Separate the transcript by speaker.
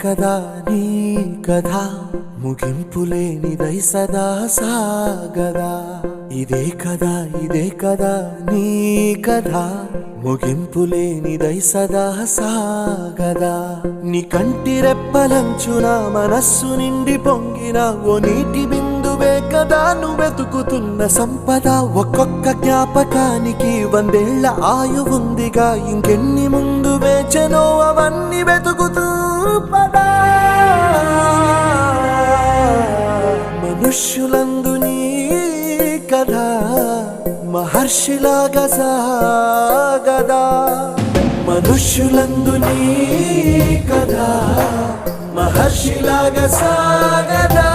Speaker 1: కదా నీ కథ ముగింపులేనిదై సదా సాగదా ఇదే కదా నీ కథ ముగింపులేనిదై సదా సాగదా నీ కంటి రెప్పలంచున మనస్సు నిండి పొంగిన ఓ నీటి బిందువే కదా నువ్వెతుకుతున్న సంపద ఒక్కొక్క జ్ఞాపకానికి 100 ఏళ్ల ఆయువుందిగా ఇంకెన్ని ముందు వేచనో అవన్నీ వెతుకుతూ పదా మనుష్యులందు నీ కథ మహర్షిలాగా సాగదా మనుష్యులందు నీ కథ మహర్షిలాగా సాగదా